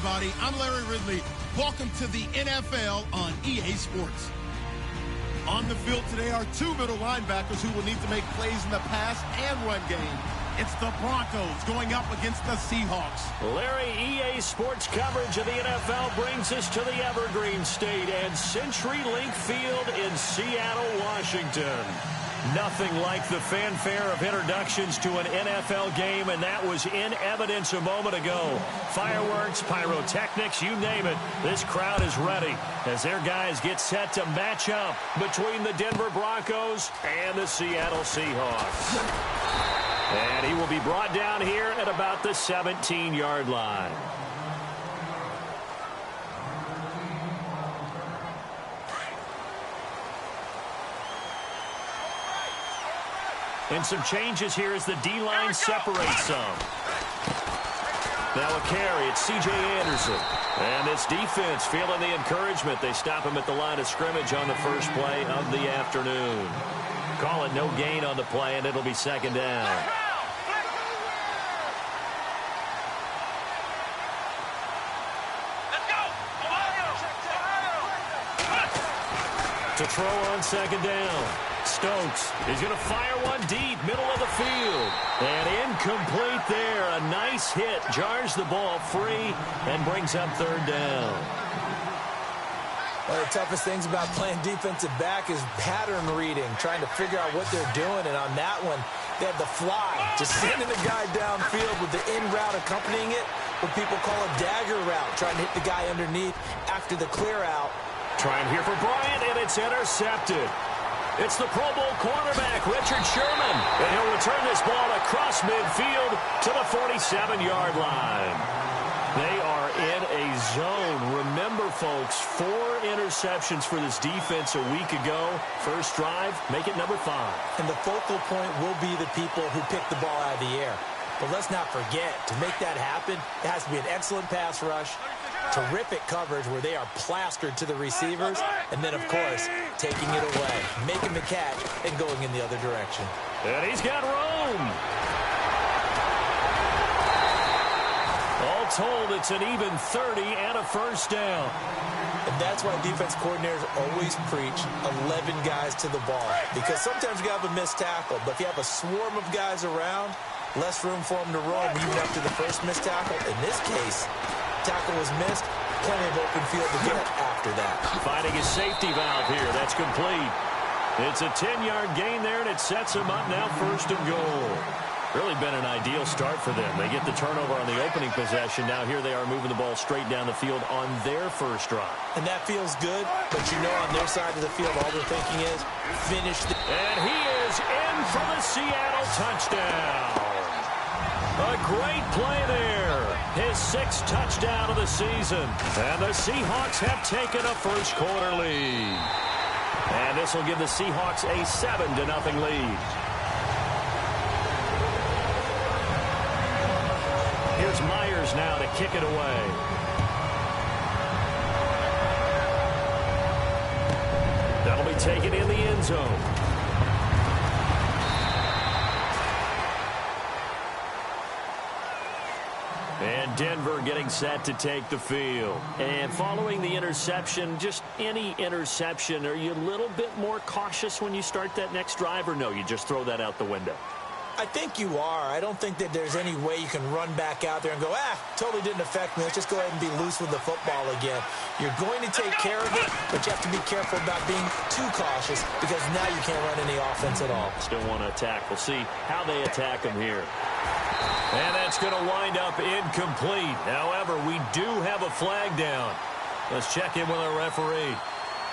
everybody. I'm Larry Ridley. Welcome to the NFL on EA Sports. On the field today are two middle linebackers who will need to make plays in the pass and run game. It's the Broncos going up against the Seahawks. Larry, EA Sports coverage of the NFL brings us to the Evergreen State and CenturyLink Field in Seattle, Washington. Nothing like the fanfare of introductions to an NFL game, and that was in evidence a moment ago. Fireworks, pyrotechnics, you name it. This crowd is ready as their guys get set to match up between the Denver Broncos and the Seattle Seahawks. And he will be brought down here at about the 17-yard line. And some changes here as the D-line separates some. Now a carry, it's C.J. Anderson. And this defense feeling the encouragement. They stop him at the line of scrimmage on the first play of the afternoon. Call it no gain on the play, and it'll be second down. To throw on second down. Stokes is going to fire one deep, middle of the field. And incomplete there. A nice hit. Jars the ball free and brings up third down. One of the toughest things about playing defensive back is pattern reading, trying to figure out what they're doing. And on that one, they had the fly, just sending the guy downfield with the in route accompanying it, what people call a dagger route, trying to hit the guy underneath after the clear out. Trying here for Bryant, and it's intercepted. It's the Pro Bowl cornerback, Richard Sherman. And he'll return this ball across midfield to the 47-yard line. They are in a zone. Remember, folks, 4 interceptions for this defense a week ago. First drive, make it number 5. And the focal point will be the people who pick the ball out of the air. But let's not forget, to make that happen, it has to be an excellent pass rush, terrific coverage where they are plastered to the receivers, and then, of course, taking it away, making the catch, and going in the other direction. And he's got room. All told, it's an even 30 and a first down. And that's why defense coordinators always preach 11 guys to the ball, because sometimes you have a missed tackle, but if you have a swarm of guys around, less room for them to roam even after the first missed tackle. In this case, tackle was missed, plenty of open field to get after that. Finding his safety valve here. That's complete. It's a 10-yard gain there, and it sets him up now first and goal. Really been an ideal start for them. They get the turnover on the opening possession. Now here they are moving the ball straight down the field on their first drive. And that feels good, but you know on their side of the field all they're thinking is finish the... And he is in for the Seattle touchdown. A great play there. His 6th touchdown of the season. And the Seahawks have taken a first-quarter lead. And this will give the Seahawks a 7-0 lead. Here's Myers now to kick it away. That'll be taken in the end zone. And Denver getting set to take the field. And following the interception, just any interception, are you a little bit more cautious when you start that next drive, or no, you just throw that out the window? I think you are. I don't think that there's any way you can run back out there and go, totally didn't affect me. Let's just go ahead and be loose with the football again. You're going to take care of it, but you have to be careful about being too cautious because now you can't run any offense at all. Still want to attack. We'll see how they attack him here. And that's going to wind up incomplete. However, we do have a flag down. Let's check in with our referee.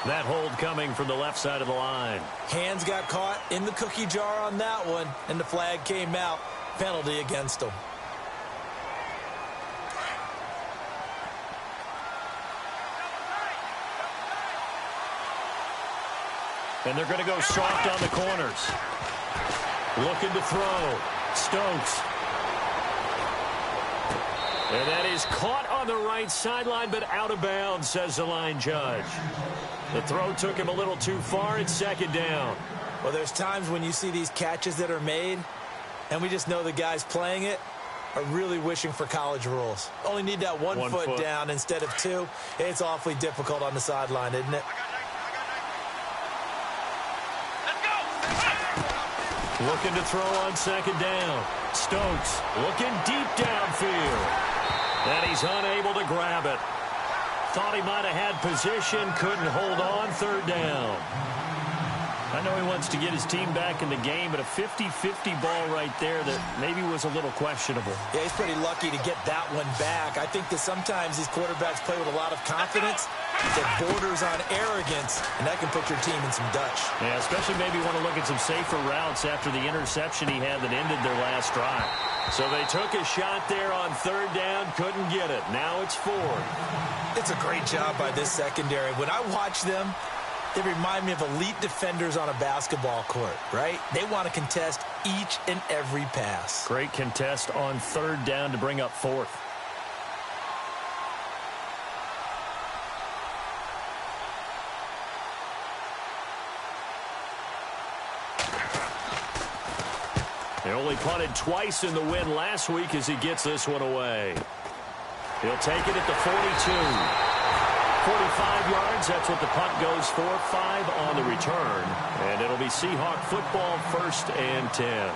That hold coming from the left side of the line. Hands got caught in the cookie jar on that one, and the flag came out. Penalty against them. And they're going to go soft on the corners. Looking to throw. Stokes. And that is caught on the right sideline, but out of bounds, says the line judge. The throw took him a little too far. It's second down. Well, there's times when you see these catches that are made, and we just know the guy's playing it, are really wishing for college rules. Only need that one foot down instead of two. It's awfully difficult on the sideline, isn't it? Looking to throw on second down. Stokes looking deep downfield. And he's unable to grab it. Thought he might have had position, couldn't hold on, third down. I know he wants to get his team back in the game, but a 50-50 ball right there that maybe was a little questionable. Yeah, he's pretty lucky to get that one back. I think that sometimes these quarterbacks play with a lot of confidence that borders on arrogance, and that can put your team in some Dutch. Yeah, especially maybe want to look at some safer routes after the interception he had that ended their last drive. So they took a shot there on third down, couldn't get it. Now it's fourth. It's a great job by this secondary. When I watch them, they remind me of elite defenders on a basketball court, right? They want to contest each and every pass. Great contest on third down to bring up fourth. They only punted twice in the win last week as he gets this one away. He'll take it at the 42. 45 yards, that's what the punt goes for. 5 on the return. And it'll be Seahawk football, 1st and 10.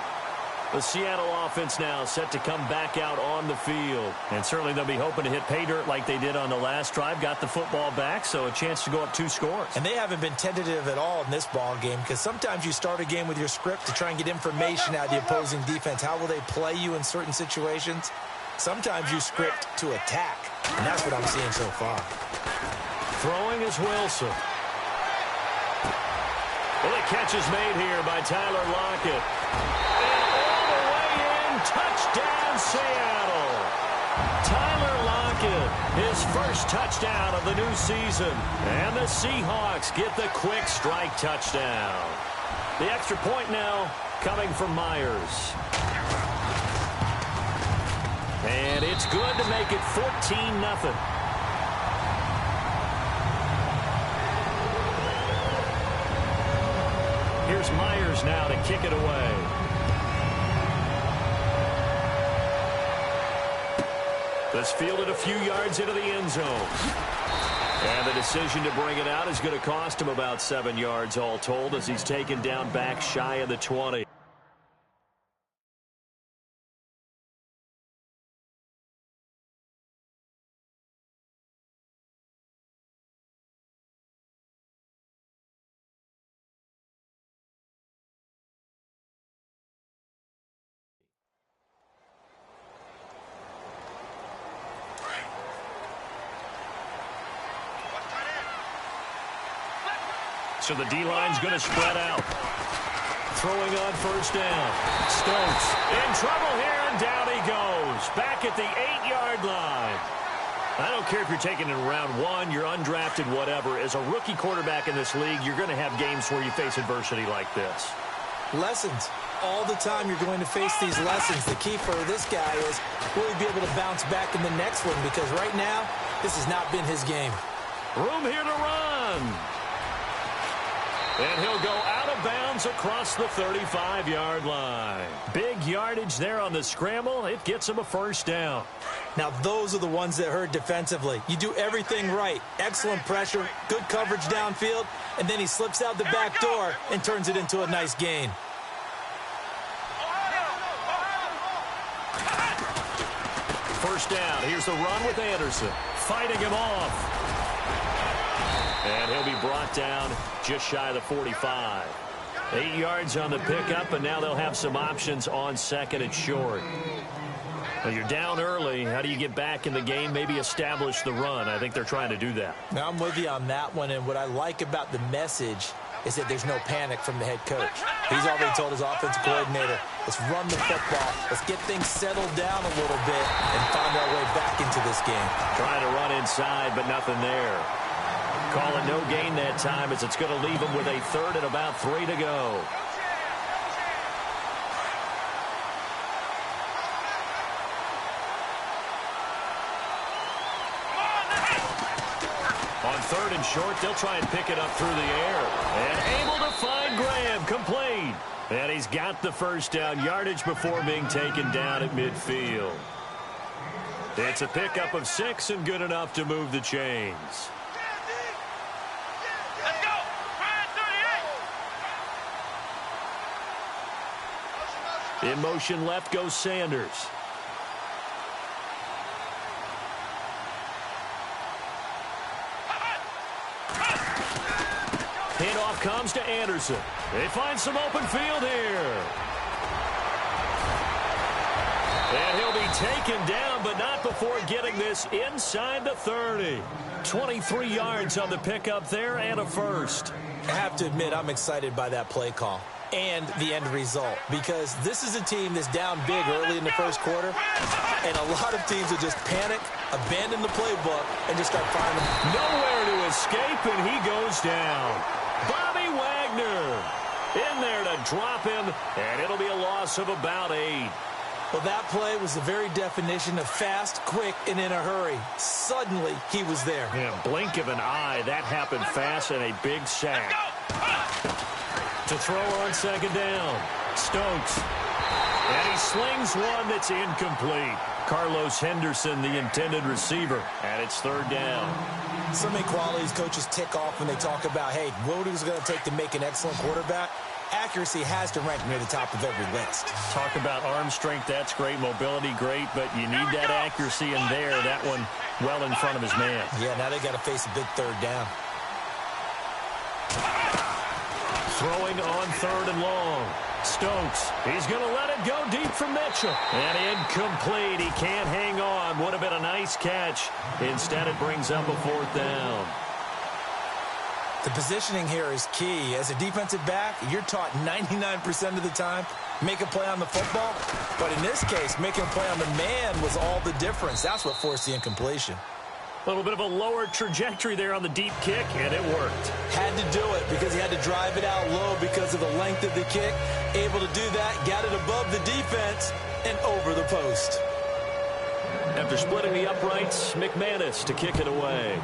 The Seattle offense now set to come back out on the field. And certainly they'll be hoping to hit pay dirt like they did on the last drive. Got the football back, so a chance to go up 2 scores. And they haven't been tentative at all in this ball game, because sometimes you start a game with your script to try and get information out of the opposing defense. How will they play you in certain situations? Sometimes you script to attack, and that's what I'm seeing so far. Throwing is Wilson. Well, the catch is made here by Tyler Lockett. And all the way in, touchdown Seattle. Tyler Lockett, his first touchdown of the new season. And the Seahawks get the quick strike touchdown. The extra point now coming from Myers. And it's good to make it 14-0. Here's Myers now to kick it away. This fielded a few yards into the end zone. And the decision to bring it out is going to cost him about 7 yards all told as he's taken down back shy of the 20. So the D-line's going to spread out. Throwing on first down. Stokes in trouble here, and down he goes. Back at the 8-yard line. I don't care if you're taking it in round 1, you're undrafted, whatever. As a rookie quarterback in this league, you're going to have games where you face adversity like this. Lessons. All the time you're going to face these lessons. The key for this guy is will he be able to bounce back in the next one? Because right now, this has not been his game. Room here to run. And he'll go out of bounds across the 35-yard line. Big yardage there on the scramble. It gets him a first down. Now, those are the ones that hurt defensively. You do everything right. Excellent pressure, good coverage downfield, and then he slips out the back door and turns it into a nice gain. First down. Here's the run with Anderson. Fighting him off. And he'll be brought down just shy of the 45. 8 yards on the pickup, and now they'll have some options on second and short. Well, you're down early. How do you get back in the game, maybe establish the run? I think they're trying to do that. Now, I'm with you on that one, and what I like about the message is that there's no panic from the head coach. He's already told his offensive coordinator, let's run the football. Let's get things settled down a little bit and find our way back into this game. Trying to run inside, but nothing there. Calling no gain that time as it's going to leave him with a third and about 3 to go. On third and short, they'll try and pick it up through the air. And able to find Graham, complete. And he's got the first down, yardage before being taken down at midfield. It's a pickup of 6 and good enough to move the chains. Let's go. In motion left goes Sanders. Handoff comes to Anderson. They find some open field here. And he'll be taken down, but not before getting this inside the 30. 23 yards on the pickup there and a first. I have to admit, I'm excited by that play call and the end result, because this is a team that's down big early in the first quarter, and a lot of teams will just panic, abandon the playbook, and just start firing them. Nowhere to escape, and he goes down. Bobby Wagner in there to drop him, and it'll be a loss of about 8. Well, that play was the very definition of fast, quick, and in a hurry. Suddenly, he was there. Yeah, blink of an eye, that happened fast, and a big sack. To throw on second down, Stokes. And he slings one that's incomplete. Carlos Henderson, the intended receiver, and it's third down. So many qualities coaches tick off when they talk about, hey, what is it going to take to make an excellent quarterback? Accuracy has to rank near the top of every list. Talk about arm strength, that's great. Mobility, great, but you need that accuracy in there. That one well in front of his man. Yeah, now they got to face a big third down. Throwing on third and long. Stokes, he's going to let it go deep from Mitchell. And incomplete. He can't hang on. Would have been a nice catch. Instead, it brings up a fourth down. The positioning here is key. As a defensive back, you're taught 99% of the time, make a play on the football. But in this case, making a play on the man was all the difference. That's what forced the incompletion. A little bit of a lower trajectory there on the deep kick, and it worked. Had to do it because he had to drive it out low because of the length of the kick. Able to do that, got it above the defense and over the post. After splitting the uprights, McManus to kick it away.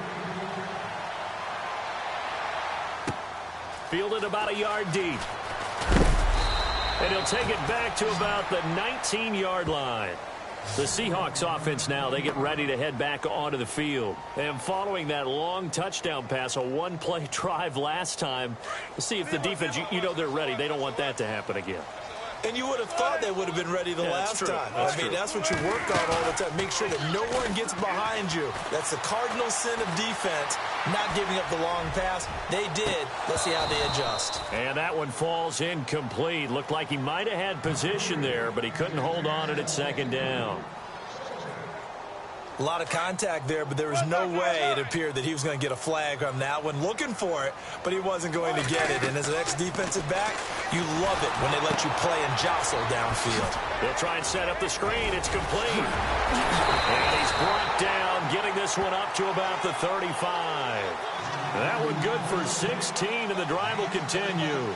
Fielded about a yard deep. And he'll take it back to about the 19-yard line. The Seahawks offense now, they get ready to head back onto the field. And following that long touchdown pass, a one-play drive last time, we'll see if the defense, you know they're ready. They don't want that to happen again. And you would have thought they would have been ready the last time. That's what you work on all the time. Make sure that no one gets behind you. That's the cardinal sin of defense, not giving up the long pass. They did. Let's see how they adjust. And that one falls incomplete. Looked like he might have had position there, but he couldn't hold on it at second down. A lot of contact there, but there was no way it appeared that he was going to get a flag on that one. Looking for it, but he wasn't going to get it. And as an ex-defensive back, you love it when they let you play and jostle downfield. They'll try and set up the screen. It's complete. And he's brought down, getting this one up to about the 35. That one good for 16, and the drive will continue.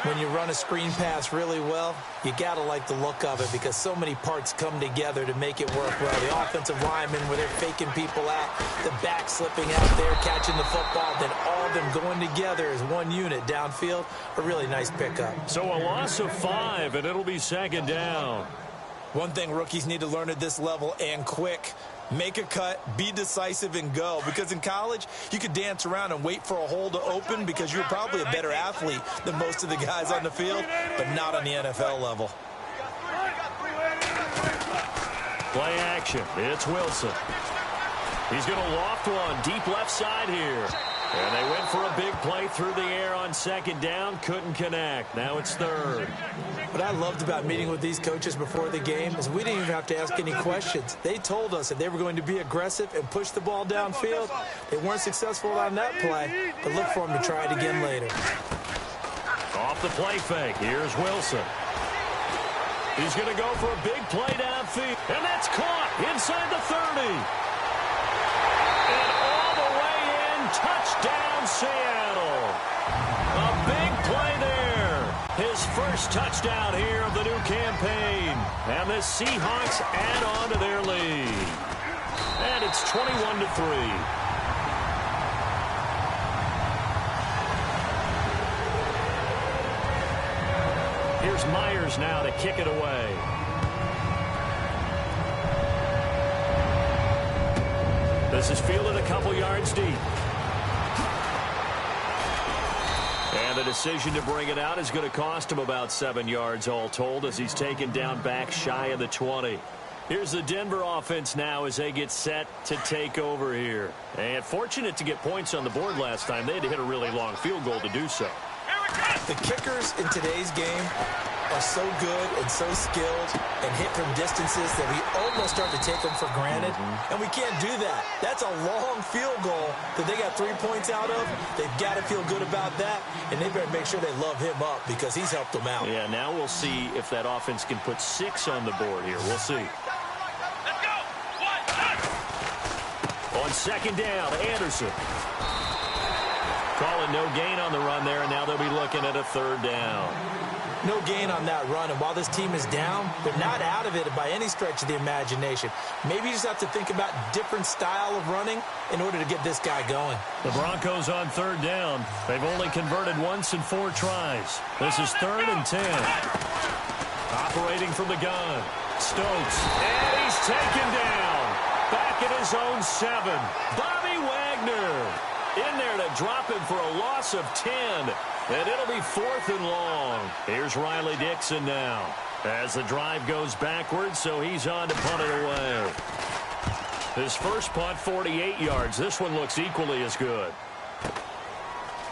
When you run a screen pass really well, you got to like the look of it because so many parts come together to make it work well. The offensive linemen where they're faking people out, the back slipping out there, catching the football, then all of them going together as one unit downfield. A really nice pickup. So a loss of 5, and it'll be second down. One thing rookies need to learn at this level, and quick, make a cut, be decisive, and go. Because in college, you could dance around and wait for a hole to open because you're probably a better athlete than most of the guys on the field, but not on the NFL level. Play action. It's Wilson. He's going to loft one deep left side here. And they went for a big play through the air on second down. Couldn't connect. Now it's third. What I loved about meeting with these coaches before the game is we didn't even have to ask any questions. They told us that they were going to be aggressive and push the ball downfield. They weren't successful on that play, but look for them to try it again later. Off the play fake. Here's Wilson. He's going to go for a big play downfield. And that's caught inside the 30. And all the way in, touchdown Seattle. A big play there. His first touchdown here of the new campaign. And the Seahawks add on to their lead. And it's 21-3. Here's Myers now to kick it away. This is fielded a couple yards deep. And the decision to bring it out is going to cost him about 7 yards all told as he's taken down back shy of the 20. Here's the Denver offense now as they get set to take over here. And fortunate to get points on the board last time. They had to hit a really long field goal to do so. The kickers in today's game are so good and so skilled and hit from distances that we almost start to take them for granted. And we can't do that. That's a long field goal that they got 3 points out of. They've got to feel good about that, and they better make sure they love him up because he's helped them out. Yeah, now we'll see if that offense can put 6 on the board here. We'll see. On second down, Anderson. Calling no gain on the run there, and now they'll be looking at a third down. No gain on that run, and while this team is down, they're not out of it by any stretch of the imagination. Maybe you just have to think about different style of running in order to get this guy going. The Broncos on third down. They've only converted once in 4 tries. This is 3rd and 10. Operating from the gun. Stokes. And he's taken down. Back at his own 7. Bobby Wagner in there to drop him for a loss of 10. And it'll be 4th and long. Here's Riley Dixon now as the drive goes backwards, so he's on to punt it away. His first punt, 48 yards. This one looks equally as good.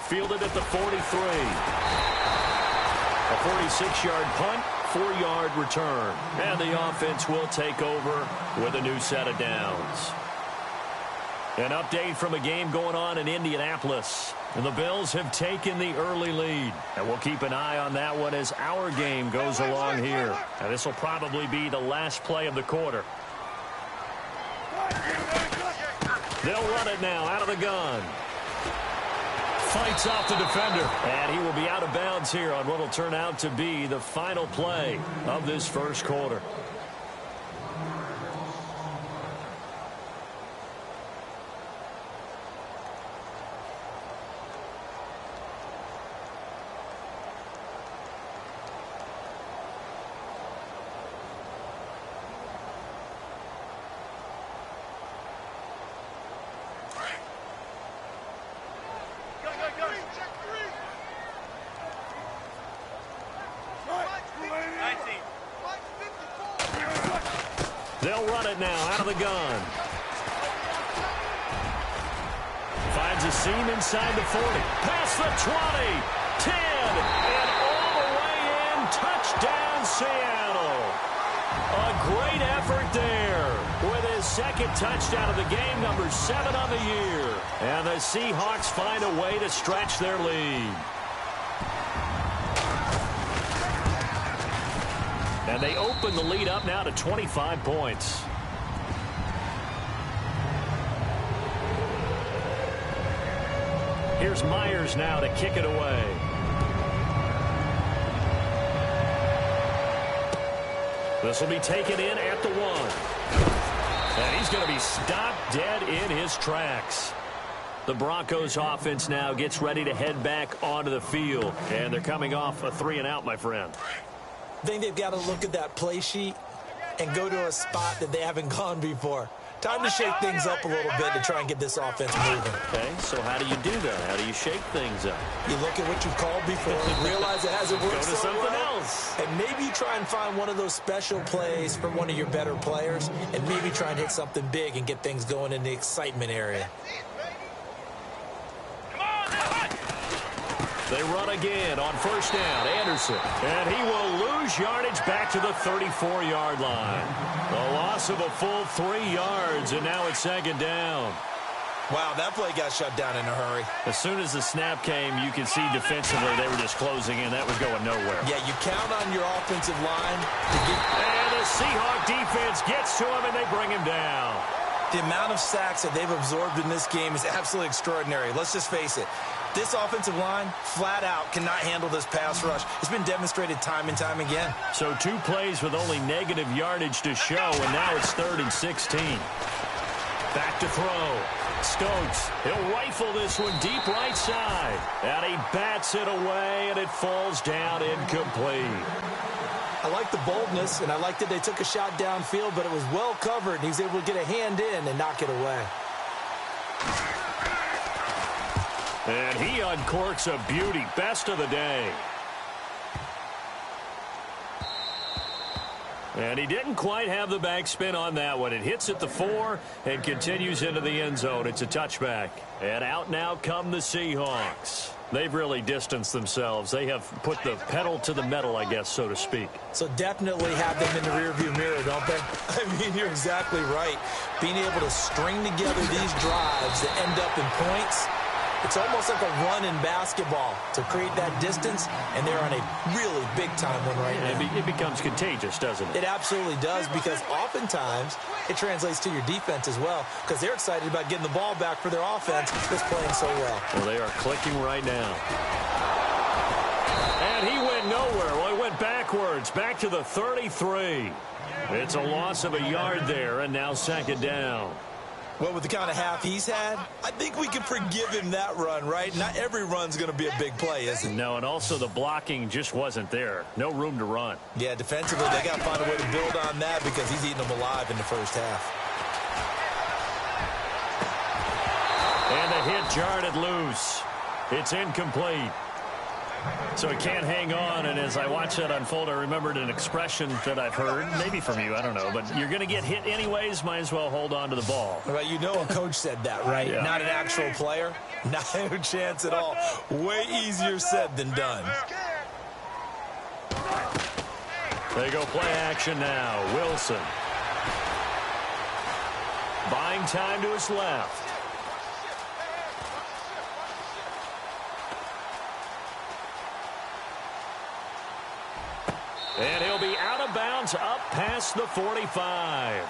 Fielded at the 43. A 46-yard punt, 4-yard return. And the offense will take over with a new set of downs. An update from a game going on in Indianapolis. And the Bills have taken the early lead. And we'll keep an eye on that one as our game goes along here. And this will probably be the last play of the quarter. They'll run it now out of the gun. Fights off the defender. And he will be out of bounds here on what will turn out to be the final play of this first quarter. They'll run it now out of the gun. Finds a seam inside the 40. Past the 20. 10. And all the way in. Touchdown, Seattle. A great effort there with his second touchdown of the game, number 7 on the year. And the Seahawks find a way to stretch their lead. And they open the lead up now to 25 points. Here's Myers now to kick it away. This will be taken in at the 1. And he's going to be stopped dead in his tracks. The Broncos offense now gets ready to head back onto the field. And they're coming off a 3-and-out, my friend. I think they've got to look at that play sheet and go to a spot that they haven't gone before. Time to shake things up a little bit to try and get this offense moving. Okay, so how do you do that? How do you shake things up? You look at what you've called before, realize it hasn't worked so so something well, else. and maybe try and find one of those special plays from one of your better players, and maybe try and hit something big and get things going in the excitement area. They run again on first down. Anderson. And he will lose yardage back to the 34-yard line. A loss of a full 3 yards, and now it's second down. Wow, that play got shut down in a hurry. As soon as the snap came, you could see defensively they were just closing in. That was going nowhere. Yeah, you count on your offensive line to get... And the Seahawk defense gets to him, and they bring him down. The amount of sacks that they've absorbed in this game is absolutely extraordinary. Let's just face it. This offensive line, flat out, cannot handle this pass rush. It's been demonstrated time and time again. So 2 plays with only negative yardage to show, and now it's 3rd and 16. Back to throw. Stokes, he'll rifle this one deep right side. And he bats it away, and it falls down incomplete. I like the boldness, and I like that they took a shot downfield, but it was well covered, and he was able to get a hand in and knock it away. And he uncorks a beauty. Best of the day. And he didn't quite have the backspin on that one. It hits at the 4 and continues into the end zone. It's a touchback. And out now come the Seahawks. They've really distanced themselves. They have put the pedal to the metal, I guess, so to speak. So definitely have them in the rearview mirror, don't they? I mean, you're exactly right. Being able to string together these drives that end up in points, it's almost like a run in basketball to create that distance, and they're on a really big-time one right now. It becomes contagious, doesn't it? It absolutely does, because oftentimes it translates to your defense as well, because they're excited about getting the ball back for their offense that's playing so well. Well, they are clicking right now. And he went nowhere. Well, he went backwards, back to the 33. It's a loss of a yard there, and now second down. Well, with the kind of half he's had, I think we can forgive him that run, right? Not every run's going to be a big play, is it? No, and also the blocking just wasn't there. No room to run. Yeah, defensively, they got to find a way to build on that because he's eating them alive in the first half. And the hit jarred it loose. It's incomplete. So he can't hang on, and as I watch that unfold, I remembered an expression that I've heard, maybe from you, I don't know, but you're going to get hit anyways, might as well hold on to the ball. Well, you know a coach said that, right? Yeah. Not an actual player. Not a chance at all. Way easier said than done. They go play action now. Wilson. Buying time to his left. And he'll be out of bounds up past the 45.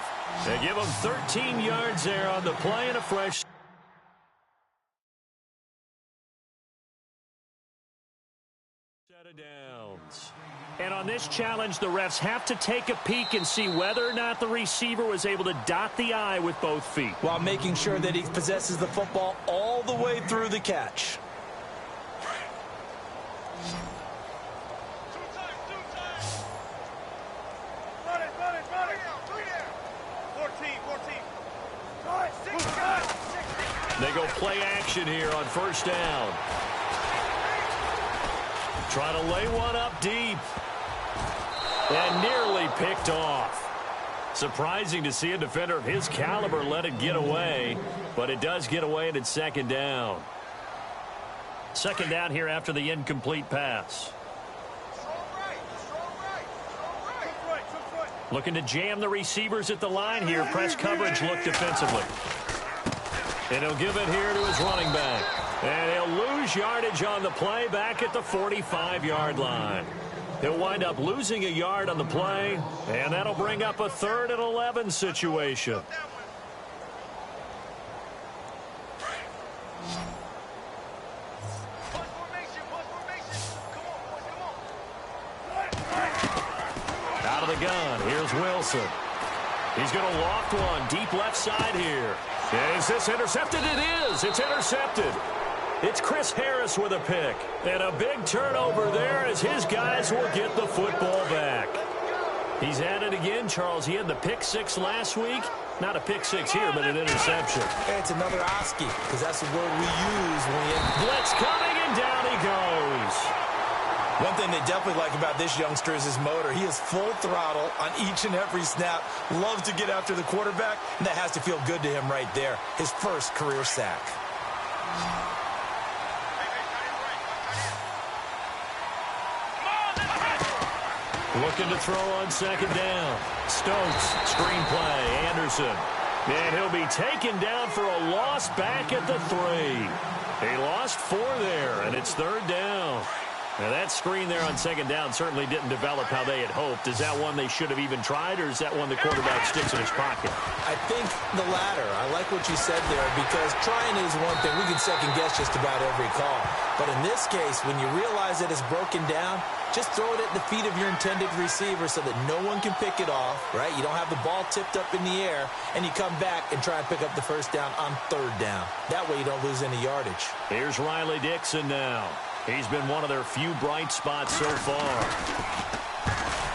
They give him 13 yards there on the play and a fresh set of downs. And on this challenge, the refs have to take a peek and see whether or not the receiver was able to dot the I with both feet, while making sure that he possesses the football all the way through the catch. They go play action here on first down. Trying to lay one up deep. And nearly picked off. Surprising to see a defender of his caliber let it get away. But it does get away, and it's second down. Second down here after the incomplete pass. Looking to jam the receivers at the line here. Press coverage look defensively. And he'll give it here to his running back. And he'll lose yardage on the play back at the 45-yard line. He'll wind up losing a yard on the play, and that'll bring up a 3rd and 11 situation. Out of the gun, here's Wilson. He's going to loft one deep left side here. Is this intercepted? It is. It's intercepted. It's Chris Harris with a pick. And a big turnover there as his guys will get the football back. He's at it again, Charles. He had the pick 6 last week. Not a pick 6 here, but an interception. It's another Oski, because that's the word we use when we have blitz coming, and down he goes. One thing they definitely like about this youngster is his motor. He is full throttle on each and every snap. Loves to get after the quarterback, and that has to feel good to him right there. His first career sack. Looking to throw on second down. Stokes, screen play, Anderson. And he'll be taken down for a loss back at the 3. He lost 4 there, and it's 3rd down. Now, that screen there on second down certainly didn't develop how they had hoped. Is that one they should have even tried, or is that one the quarterback sticks in his pocket? I think the latter. I like what you said there, because trying is one thing. We can second-guess just about every call. But in this case, when you realize that it's broken down, just throw it at the feet of your intended receiver so that no one can pick it off, right? You don't have the ball tipped up in the air, and you come back and try and pick up the first down on third down. That way you don't lose any yardage. Here's Riley Dixon now. He's been one of their few bright spots so far.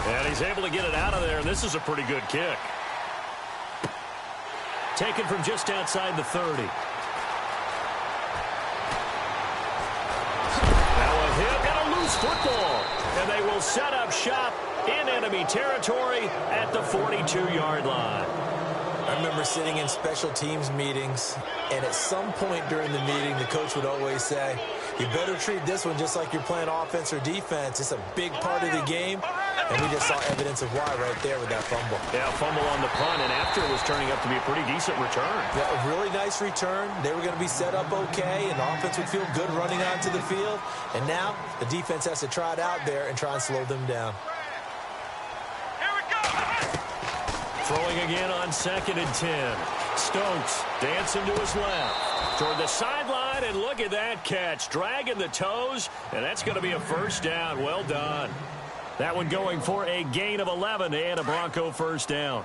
And he's able to get it out of there, and this is a pretty good kick. Taken from just outside the 30. Football, and they will set up shop in enemy territory at the 42-yard line. I remember sitting in special teams meetings, and at some point during the meeting, the coach would always say, you better treat this one just like you're playing offense or defense. It's a big part of the game, and we just saw evidence of why right there with that fumble. Yeah, fumble on the punt, and after it was turning up to be a pretty decent return. Yeah, a really nice return. They were going to be set up okay, and the offense would feel good running onto the field. And now the defense has to try it out there and try and slow them down. Throwing again on 2nd and 10. Stokes dancing to his left. Toward the sideline, and look at that catch. Dragging the toes, and that's going to be a first down. Well done. That one going for a gain of 11 and a Bronco first down.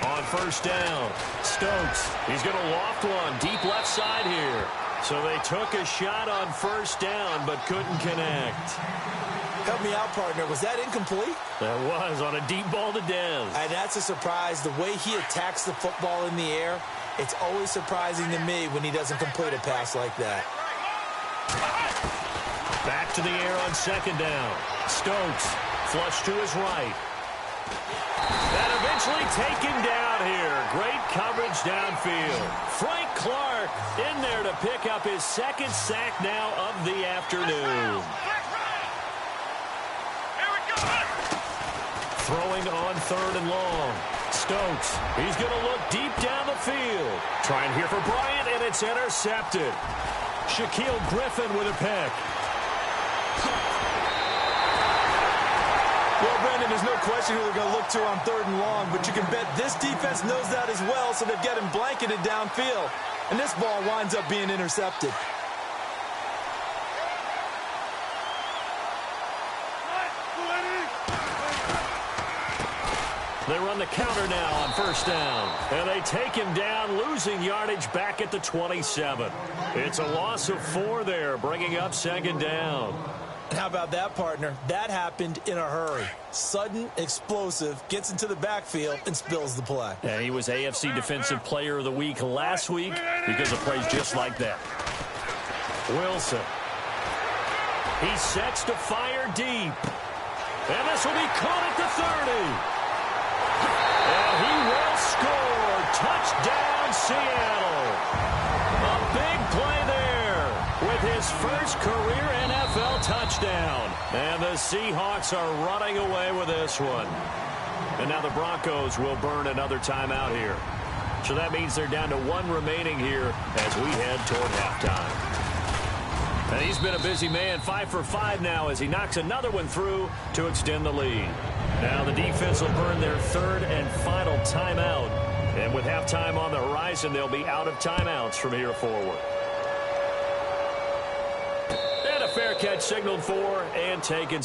On first down, Stokes. He's going to loft one deep left side here. So they took a shot on first down, but couldn't connect. Help me out, partner. Was that incomplete? That was on a deep ball to Dez. And that's a surprise. The way he attacks the football in the air, it's always surprising to me when he doesn't complete a pass like that. Back to the air on 2nd down. Stokes, flush to his right. And eventually taken down here. Great coverage downfield. Frank Clark in there to pick up his 2nd sack now of the afternoon. Throwing on 3rd and long. Stokes, he's going to look deep down the field. Trying here for Bryant, and it's intercepted. Shaquille Griffin with a pick. Well, Brandon, there's no question who they're going to look to on 3rd and long, but you can bet this defense knows that as well, so they've got him blanketed downfield. And this ball winds up being intercepted. They run the counter now on first down. And they take him down, losing yardage back at the 27. It's a loss of 4 there, bringing up 2nd down. How about that, partner? That happened in a hurry. Sudden, explosive, gets into the backfield, and spills the play. Yeah, he was AFC Defensive Player of the Week last week because of plays just like that. Wilson. He sets to fire deep. And this will be caught at the 30. And he will score. Touchdown, Seattle. A big play there with his first career NFL touchdown. And the Seahawks are running away with this one. And now the Broncos will burn another timeout here. So that means they're down to 1 remaining here as we head toward halftime. And he's been a busy man, 5 for 5 now as he knocks another one through to extend the lead. Now the defense will burn their 3rd and final timeout. And with halftime on the horizon, they'll be out of timeouts from here forward. And a fair catch signaled for and taken.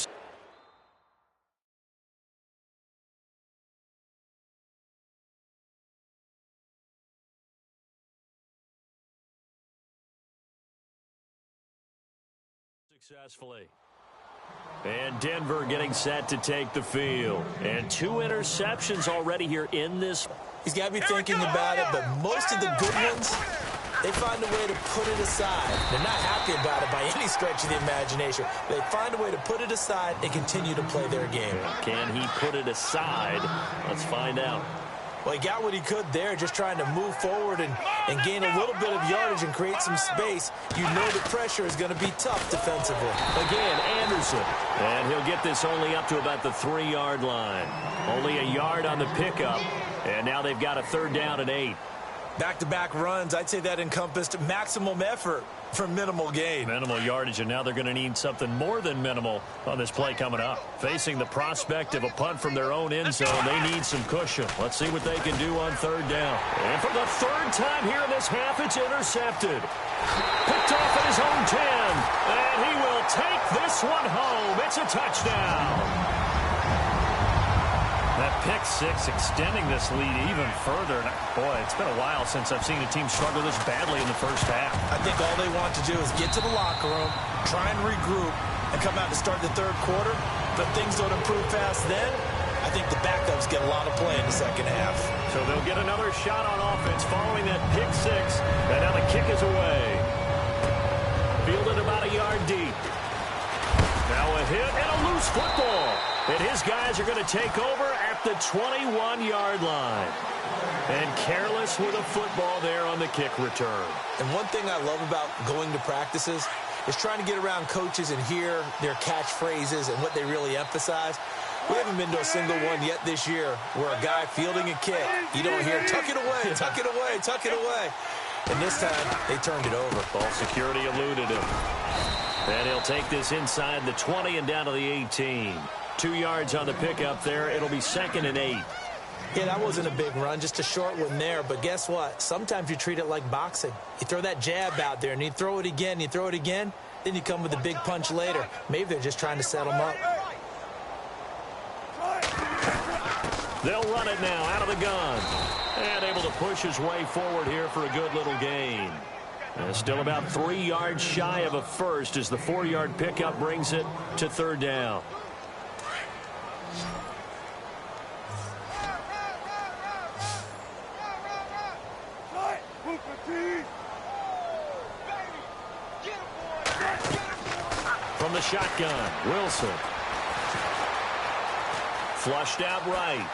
Successfully. And Denver getting set to take the field. And 2 interceptions already here in this. He's got to be thinking about it, but most of the good ones, they find a way to put it aside. They're not happy about it by any stretch of the imagination. They find a way to put it aside and continue to play their game. Can he put it aside? Let's find out. Well, he got what he could there, just trying to move forward and gain a little bit of yardage and create some space. You know the pressure is going to be tough defensively. Again, Anderson. And he'll get this only up to about the 3-yard line. Only a yard on the pickup. And now they've got a 3rd down and 8. Back-to-back runs, I'd say that encompassed maximum effort for minimal gain. Minimal yardage, and now they're going to need something more than minimal on this play coming up. Facing the prospect of a punt from their own end zone, they need some cushion. Let's see what they can do on third down. And for the third time here in this half, it's intercepted. Picked off at his own 10, and he will take this one home. It's a touchdown. That pick six extending this lead even further. Boy, it's been a while since I've seen a team struggle this badly in the first half. I think all they want to do is get to the locker room, try and regroup, and come out to start the third quarter. But things don't improve fast then. I think the backups get a lot of play in the second half. So they'll get another shot on offense following that pick six. And now the kick is away. Fielded about a yard deep. Now a hit and a loose football. And his guys are going to take over at the 21-yard line. And careless with a football there on the kick return. And one thing I love about going to practices is trying to get around coaches and hear their catchphrases and what they really emphasize. We haven't been to a single one yet this year where a guy fielding a kick, you don't hear, tuck it away, tuck it away, tuck it away. And this time, they turned it over. Ball security eluded him. And he'll take this inside the 20 and down to the 18. 2 yards on the pickup there. It'll be 2nd and 8. Yeah, that wasn't a big run, just a short one there. But guess what? Sometimes you treat it like boxing. You throw that jab out there, and you throw it again, you throw it again, then you come with a big punch later. Maybe they're just trying to set them up. They'll run it now out of the gun. And able to push his way forward here for a good little gain. And still about 3 yards shy of a first as the 4-yard pickup brings it to third down. From the shotgun, Wilson. Flushed out right.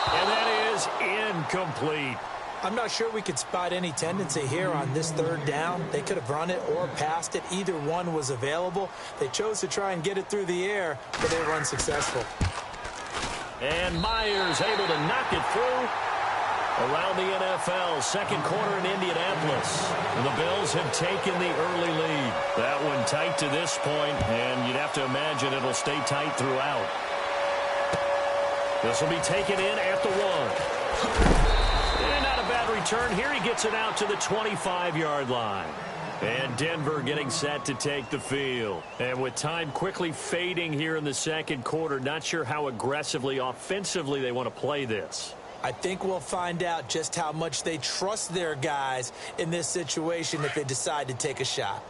And that is incomplete. I'm not sure we could spot any tendency here on this third down. They could have run it or passed it. Either one was available. They chose to try and get it through the air, but they were unsuccessful. And Myers able to knock it through. Around the NFL, second quarter in Indianapolis. The Bills have taken the early lead. That one tight to this point, and you'd have to imagine it'll stay tight throughout. This will be taken in at the 1. And not a bad return here. He gets it out to the 25-yard line. And Denver getting set to take the field. And with time quickly fading here in the second quarter, not sure how aggressively, offensively they want to play this. I think we'll find out just how much they trust their guys in this situation if they decide to take a shot.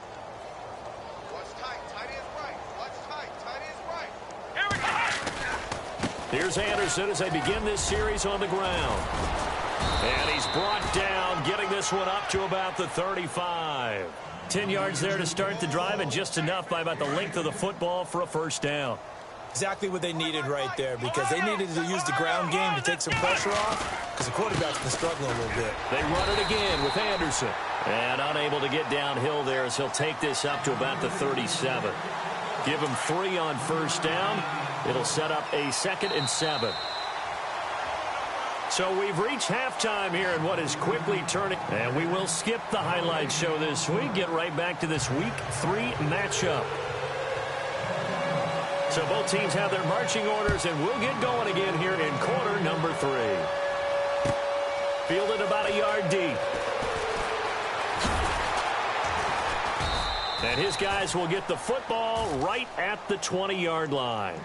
Watch tight. Tight is right. Watch tight. Tight is right. Here we go. Here's Anderson as they begin this series on the ground. And he's brought down, getting this one up to about the 35. 10 yards there to start the drive, and just enough by about the length of the football for a first down. Exactly what they needed right there, because they needed to use the ground game to take some pressure off, because the quarterback's been struggling a little bit. They run it again with Anderson. And unable to get downhill there as he'll take this up to about the 37. Give him 3 on first down. It'll set up a 2nd and 7. So we've reached halftime here in what is quickly turning. And we will skip the highlight show this week. Get right back to this Week 3 matchup. So both teams have their marching orders, and we'll get going again here in quarter number 3. Fielded about a yard deep. And his guys will get the football right at the 20-yard line.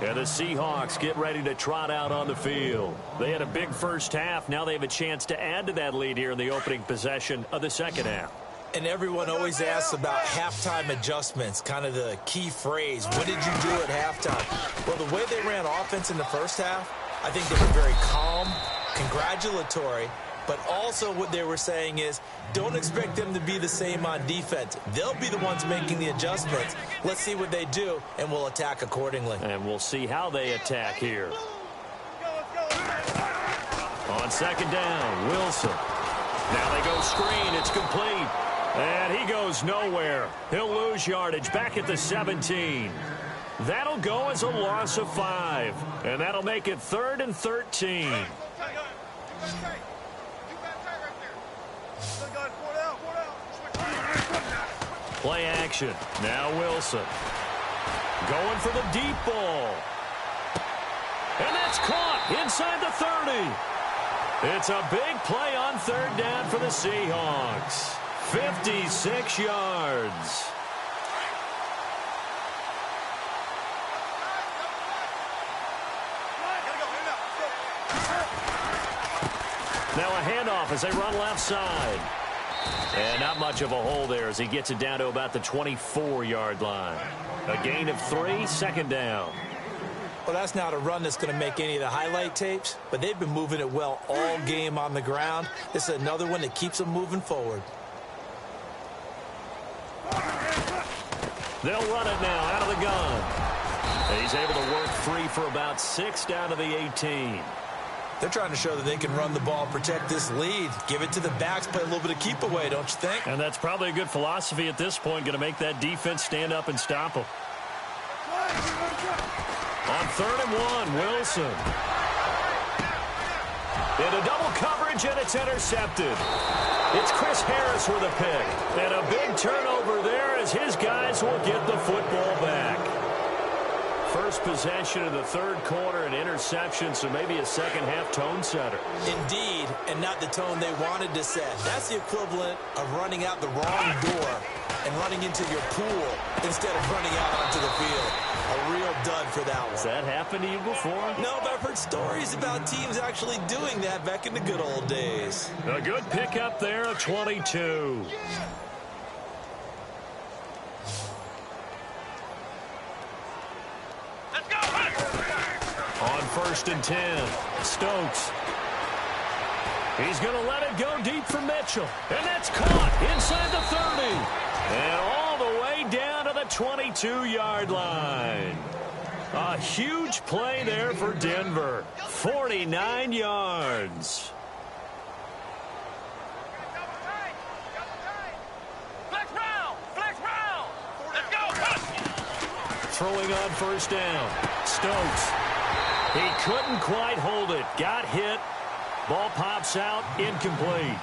And the Seahawks get ready to trot out on the field. They had a big first half. Now they have a chance to add to that lead here in the opening possession of the second half. And everyone always asks about halftime adjustments, kind of the key phrase. What did you do at halftime? Well, the way they ran offense in the first half, I think they were very calm, congratulatory, but also what they were saying is don't expect them to be the same on defense. They'll be the ones making the adjustments. Let's see what they do, and we'll attack accordingly. And we'll see how they attack here. On second down, Wilson. Now they go screen. It's complete. And he goes nowhere. He'll lose yardage back at the 17. That'll go as a loss of 5. And that'll make it 3rd and 13. Play action. Now Wilson. Going for the deep ball. And that's caught inside the 30. It's a big play on third down for the Seahawks. 56 yards. Now a handoff as they run left side. And not much of a hole there as he gets it down to about the 24-yard line. A gain of 3, second down. Well, that's not a run that's going to make any of the highlight tapes, but they've been moving it well all game on the ground. This is another one that keeps them moving forward. They'll run it now out of the gun. He's able to work free for about 6 down to the 18. They're trying to show that they can run the ball, protect this lead, give it to the backs, play a little bit of keep away, don't you think? And that's probably a good philosophy at this point, going to make that defense stand up and stop them. On 3rd and 1, Wilson. Into double coverage, and it's intercepted. It's Chris Harris with a pick. And a big turnover there as his guys will get the football back. First possession of the third quarter, an interception, so maybe a second-half tone setter. Indeed, and not the tone they wanted to set. That's the equivalent of running out the wrong door and running into your pool instead of running out onto the field. A real dud for that one. Has that happened to you before? No, but I've heard stories about teams actually doing that back in the good old days. A good pickup there, a 22. On 1st and 10, Stokes. He's going to let it go deep for Mitchell. And that's caught inside the 30. And all the way down to the 22-yard line. A huge play there for Denver. 49 yards. Throwing on 1st down. Stokes. He couldn't quite hold it. Got hit. Ball pops out. Incomplete.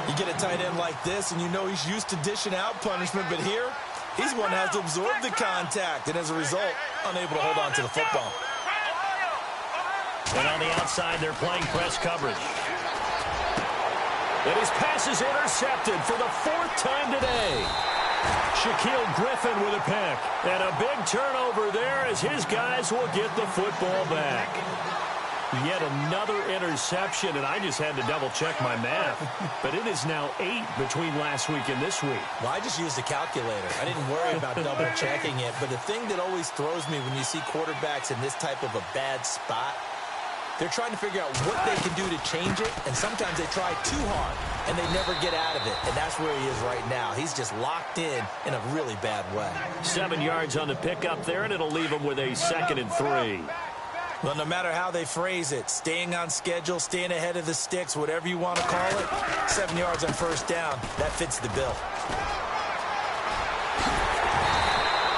You get a tight end like this, and you know he's used to dishing out punishment, but here, he's one that has to absorb the contact, and as a result, unable to hold on to the football. And on the outside, they're playing press coverage. And his pass is intercepted for the 4th time today. Shaquille Griffin with a pick. And a big turnover there as his guys will get the football back. Yet another interception, and I just had to double-check my math. But it is now 8 between last week and this week. Well, I just used a calculator. I didn't worry about double-checking it. But the thing that always throws me when you see quarterbacks in this type of a bad spot, they're trying to figure out what they can do to change it, and sometimes they try too hard, and they never get out of it, and that's where he is right now. He's just locked in a really bad way. 7 yards on the pickup there, and it'll leave him with a 2nd and 3. Well, no matter how they phrase it, staying on schedule, staying ahead of the sticks, whatever you want to call it, 7 yards on 1st down, that fits the bill.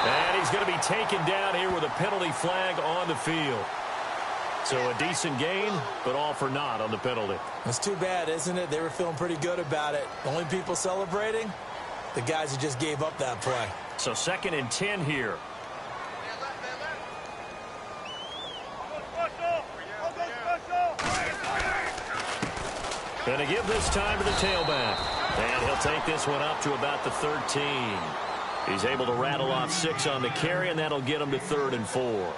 And he's going to be taken down here with a penalty flag on the field. So a decent gain, but all for naught on the penalty. It's too bad, isn't it? They were feeling pretty good about it. Only people celebrating, the guys who just gave up that play. So 2nd and 10 here. Going to give this time to the tailback. And he'll take this one up to about the 13. He's able to rattle off 6 on the carry, and that'll get him to 3rd and 4.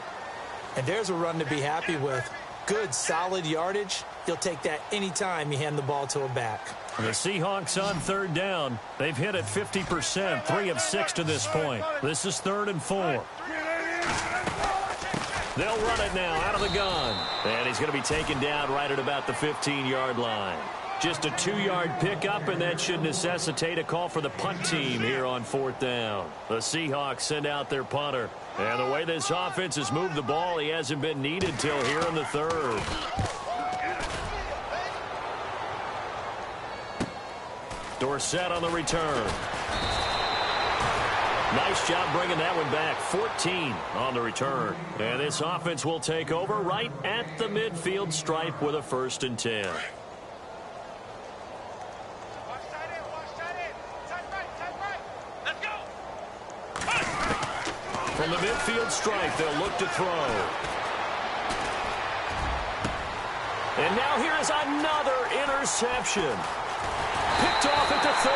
And there's a run to be happy with. Good, solid yardage. You'll take that anytime you hand the ball to a back. The Seahawks on 3rd down. They've hit it 50%, 3 of 6 to this point. This is 3rd and 4. They'll run it now out of the gun. And he's going to be taken down right at about the 15-yard line. Just a 2-yard pickup, and that should necessitate a call for the punt team here on 4th down. The Seahawks send out their punter. And the way this offense has moved the ball, he hasn't been needed till here in the 3rd. Dorsett on the return. Nice job bringing that one back. 14 on the return. And this offense will take over right at the midfield stripe with a 1st and 10. From the midfield stripe, they'll look to throw. And now here is another interception. Picked off at the 30.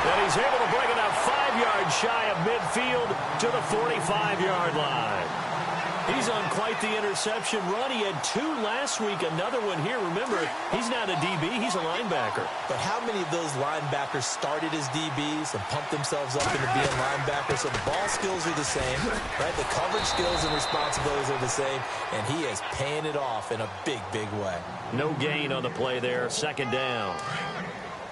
And he's able to bring it up 5 yards shy of midfield to the 45-yard line. He's on quite the interception run. He had 2 last week, another one here. Remember, he's not a DB, he's a linebacker. But how many of those linebackers started as DBs and pumped themselves up into being linebackers? So the ball skills are the same, right? The coverage skills and responsibilities are the same, and he is paying it off in a big, big way. No gain on the play there, second down.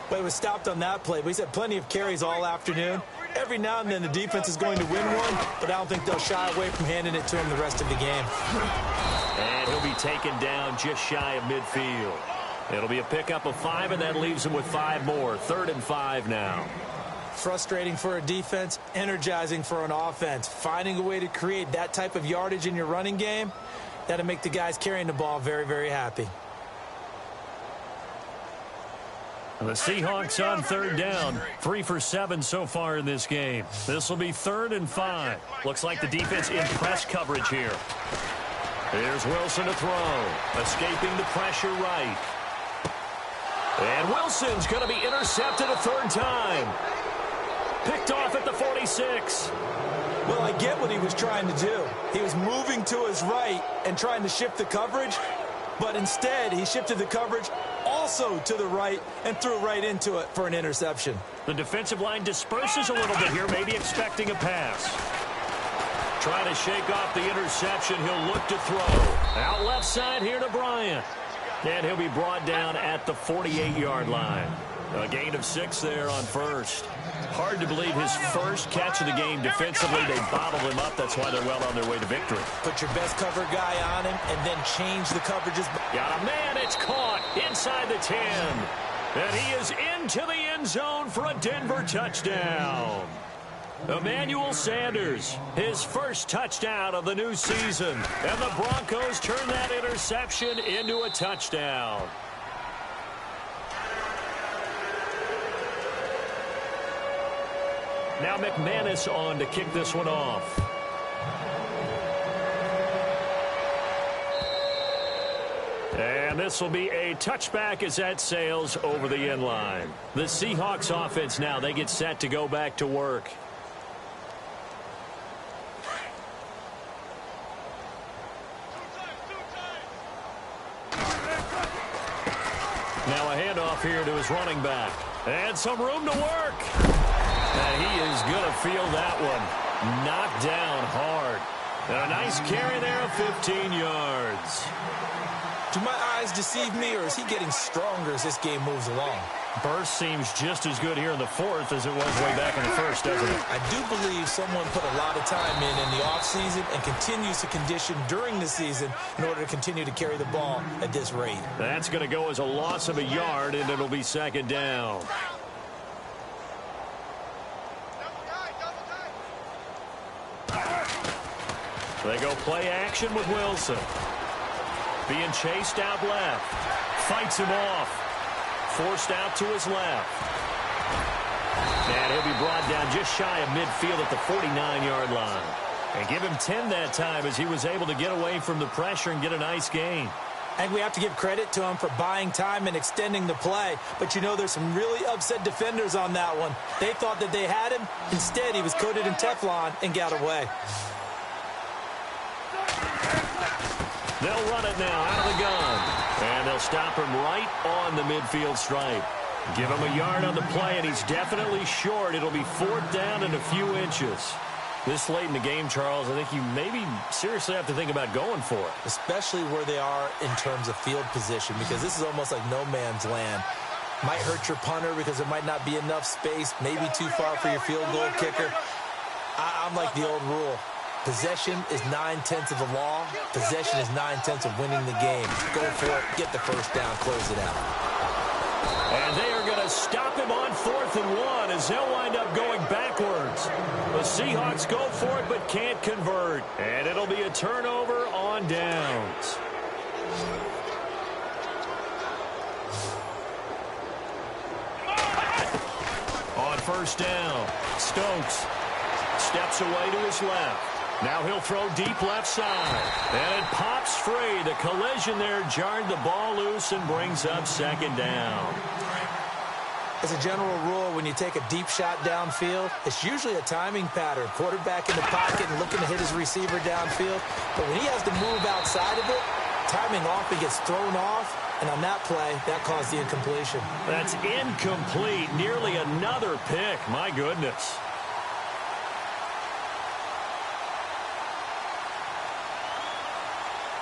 Well, he was stopped on that play, but he's had plenty of carries all afternoon. Every now and then the defense is going to win one, but I don't think they'll shy away from handing it to him the rest of the game. And he'll be taken down just shy of midfield. It'll be a pickup of 5, and that leaves him with 5 more. 3rd and 5 now. Frustrating for a defense, energizing for an offense. Finding a way to create that type of yardage in your running game, that'll make the guys carrying the ball very, very happy. The Seahawks on 3rd down. 3 for 7 so far in this game. This will be 3rd and 5. Looks like the defense in press coverage here. Here's Wilson to throw. Escaping the pressure right. And Wilson's going to be intercepted a 3rd time. Picked off at the 46. Well, I get what he was trying to do. He was moving to his right and trying to shift the coverage, but instead he shifted the coverage also to the right and threw right into it for an interception. The defensive line disperses a little bit here, maybe expecting a pass. Trying to shake off the interception. He'll look to throw. Out left side here to Bryant. And he'll be brought down at the 48-yard line. A gain of 6 there on first. Hard to believe his first catch of the game defensively. They bottled him up. That's why they're well on their way to victory. Put your best cover guy on him and then change the coverages. Got a man. It's caught inside the 10. And he is into the end zone for a Denver touchdown. Emmanuel Sanders, his first touchdown of the new season. And the Broncos turn that interception into a touchdown. Now McManus on to kick this one off. And this will be a touchback as that sails over the end line. The Seahawks offense now, they get set to go back to work. Now a handoff here to his running back. And some room to work. And he is going to feel that one. Knocked down hard. And a nice carry there of 15 yards. Do my eyes deceive me, or is he getting stronger as this game moves along? Burst seems just as good here in the 4th as it was way back in the 1st, doesn't it? I do believe someone put a lot of time in the offseason and continues to condition during the season in order to continue to carry the ball at this rate. That's going to go as a loss of a yard, and it'll be 2nd down. They go play action with Wilson. Being chased out left. Fights him off. Forced out to his left. And he'll be brought down just shy of midfield at the 49-yard line. And give him 10 that time as he was able to get away from the pressure and get a nice gain. I think we have to give credit to him for buying time and extending the play. But, you know, there's some really upset defenders on that one. They thought that they had him. Instead, he was coated in Teflon and got away. They'll run it now out of the gun. And they'll stop him right on the midfield stripe. Give him a yard on the play, and he's definitely short. It'll be 4th down and a few inches. This late in the game, Charles, I think you maybe seriously have to think about going for it. Especially where they are in terms of field position, because this is almost like no man's land. Might hurt your punter because there might not be enough space, maybe too far for your field goal kicker. I'm like the old rule. Possession is 9/10 of the law. Possession is 9/10 of winning the game. Go for it. Get the first down. Close it out. And they are going to stop him on 4th and 1 as they'll wind up going backwards. The Seahawks go for it but can't convert. And it'll be a turnover on downs. On 1st down, Stokes steps away to his left. Now he'll throw deep left side. And it pops free. The collision there jarred the ball loose and brings up second down. As a general rule, when you take a deep shot downfield, it's usually a timing pattern. Quarterback in the pocket and looking to hit his receiver downfield. But when he has to move outside of it, timing off, he gets thrown off. And on that play, that caused the incompletion. That's incomplete. Nearly another pick. My goodness.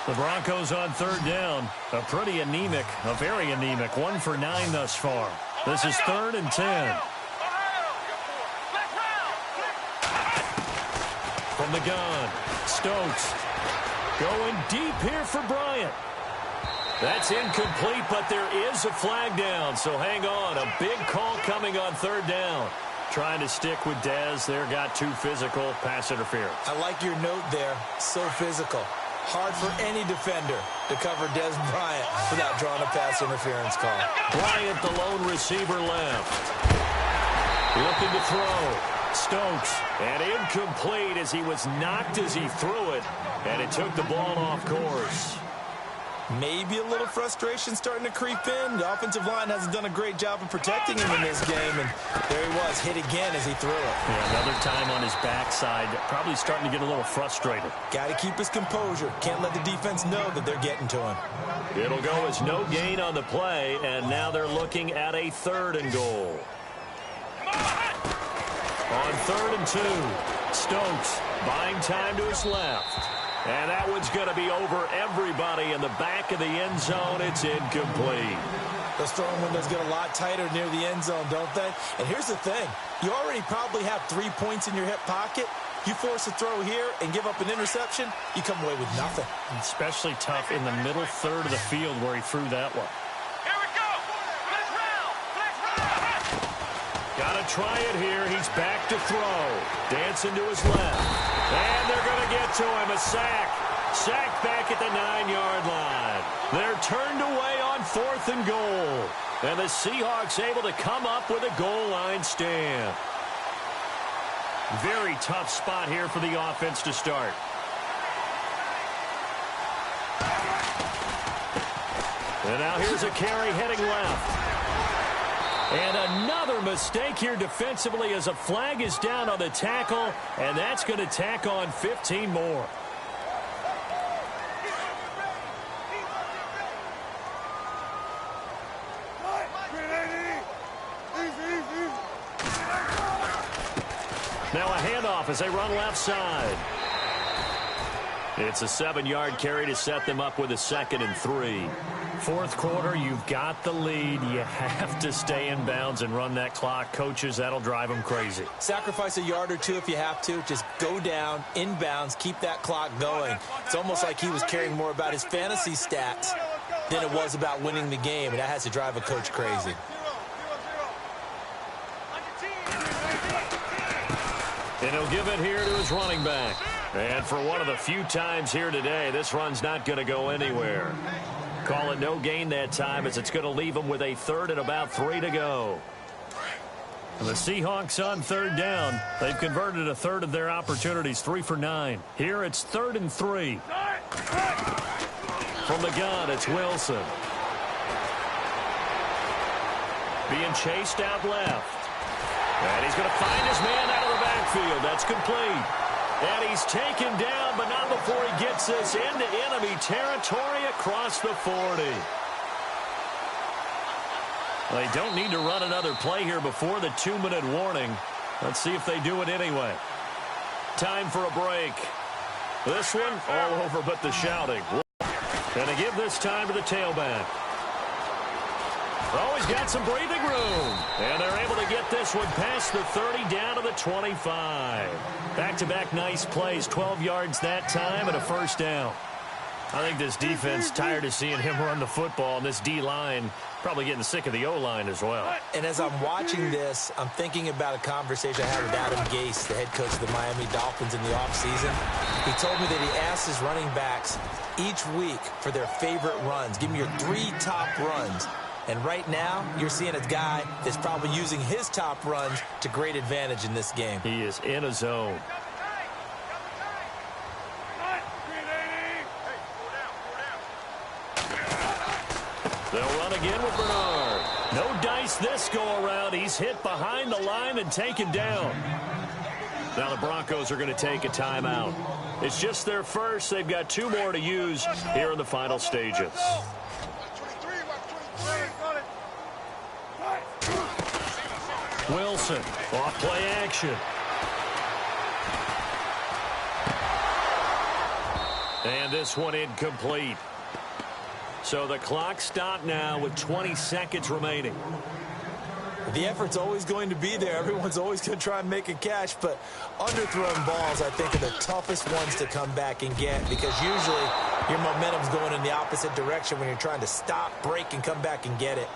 The Broncos on third down. A pretty anemic, a very anemic 1 for 9 thus far. This is 3rd and 10. From the gun, Stokes going deep here for Bryant. That's incomplete, but there is a flag down, so hang on. A big call coming on third down. Trying to stick with Dez there, got too physical, pass interference. I like your note there, so physical. Hard for any defender to cover Dez Bryant without drawing a pass interference call. Bryant, the lone receiver left. Looking to throw. Stokes, and incomplete as he was knocked as he threw it, and it took the ball off course. Maybe a little frustration starting to creep in. The offensive line hasn't done a great job of protecting him in this game, and there he was, hit again as he threw it. Yeah, another time on his backside, probably starting to get a little frustrated. Got to keep his composure. Can't let the defense know that they're getting to him. It'll go as no gain on the play, and now they're looking at a 3rd and goal. On 3rd and 2, Stokes buying time to his left. And that one's going to be over everybody in the back of the end zone. It's incomplete. Those throwing windows get a lot tighter near the end zone, don't they? And here's the thing. You already probably have 3 points in your hip pocket. You force a throw here and give up an interception, you come away with nothing. Especially tough in the middle third of the field where he threw that one. Here we go. Let's round. Got to try it here. He's back to throw. Dancing to his left. And they're going to get to him. A sack. Sack back at the 9-yard line. They're turned away on 4th and goal. And the Seahawks able to come up with a goal line stand. Very tough spot here for the offense to start. And now here's a carry heading left. And another mistake here defensively as a flag is down on the tackle, and that's going to tack on 15 more. Now a handoff as they run left side. It's a 7-yard carry to set them up with a 2nd and 3. 4th quarter, you've got the lead. You have to stay in bounds and run that clock. Coaches, that'll drive them crazy. Sacrifice a yard or two if you have to. Just go down, in bounds, keep that clock going. It's almost like he was caring more about his fantasy stats than it was about winning the game, and that has to drive a coach crazy. And he'll give it here to his running back. And for one of the few times here today, this run's not going to go anywhere. Call it no gain that time as it's going to leave them with a 3rd and about 3 to go. And the Seahawks on 3rd down. They've converted a 1/3 of their opportunities, 3 for 9. Here it's 3rd and 3. From the gun, it's Wilson. Being chased out left. And he's going to find his man out of the backfield. That's complete. And he's taken down, but not before he gets this into enemy territory across the 40. Well, they don't need to run another play here before the 2-minute warning. Let's see if they do it anyway. Time for a break. This one all over but the shouting. And they give this time to the tailback. Oh, he's got some breathing room. And they're able to get this one past the 30 down to the 25. Back-to-back nice plays, 12 yards that time and a 1st down. I think this defense tired of seeing him run the football, and this D-line probably getting sick of the O-line as well. And as I'm watching this, I'm thinking about a conversation I had with Adam Gase, the head coach of the Miami Dolphins in the offseason. He told me that he asked his running backs each week for their favorite runs. Give me your 3 top runs. And right now, you're seeing a guy that's probably using his top runs to great advantage in this game. He is in a zone. Ace this go-around. He's hit behind the line and taken down. Now the Broncos are going to take a timeout. It's just their first. They've got 2 more to use here in the final stages. Wilson, off play action. And this one incomplete. So the clock stopped now with 20 seconds remaining. The effort's always going to be there. Everyone's always going to try and make a catch, but underthrown balls, I think, are the toughest ones to come back and get because usually your momentum's going in the opposite direction when you're trying to stop, break, and come back and get it.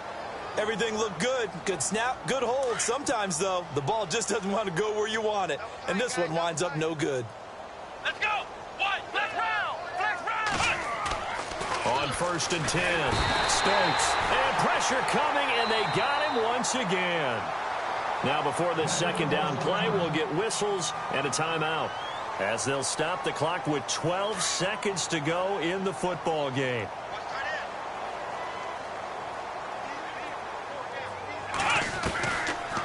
Everything looked good. Good snap, good hold. Sometimes, though, the ball just doesn't want to go where you want it, and this one winds up no good. Let's go. Flex round. On 1st and 10, Stokes. And pressure coming, and they got him once again. Now before this second down play, we'll get whistles and a timeout as they'll stop the clock with 12 seconds to go in the football game.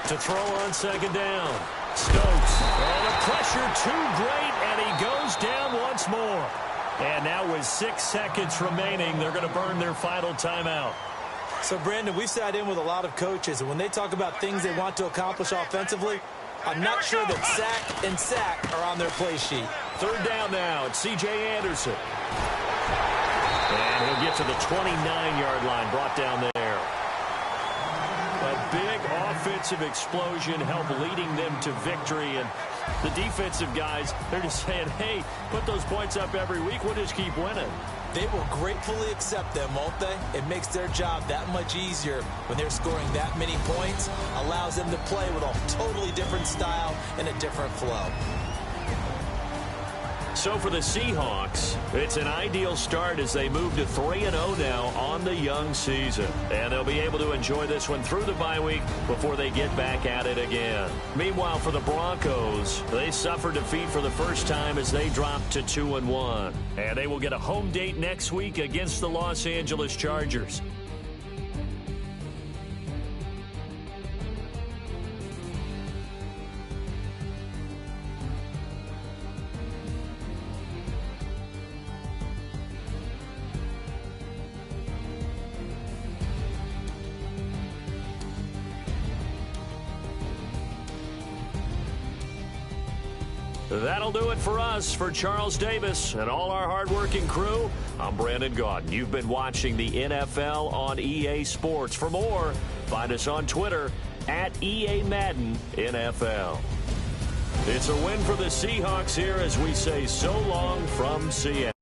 To throw on second down, Stokes. Oh, the pressure too great, and he goes down once more. And now with 6 seconds remaining, they're going to burn their final timeout. So, Brandon, we've sat in with a lot of coaches, and when they talk about things they want to accomplish offensively, I'm not sure that sack and sack are on their play sheet. 3rd down now. It's C.J. Anderson. And he'll get to the 29-yard line, brought down there. A big offensive explosion helped leading them to victory, and the defensive guys, they're just saying, hey, put those points up every week. We'll just keep winning. They will gratefully accept them, won't they? It makes their job that much easier when they're scoring that many points. Allows them to play with a totally different style and a different flow. So for the Seahawks, it's an ideal start as they move to 3-0 now on the young season. And they'll be able to enjoy this one through the bye week before they get back at it again. Meanwhile, for the Broncos, they suffered defeat for the first time as they dropped to 2-1. And they will get a home date next week against the Los Angeles Chargers. That'll do it for us. For Charles Davis and all our hardworking crew, I'm Brandon Gaudin. You've been watching the NFL on EA Sports. For more, find us on Twitter at EA Madden NFL. It's a win for the Seahawks here as we say so long from Seattle.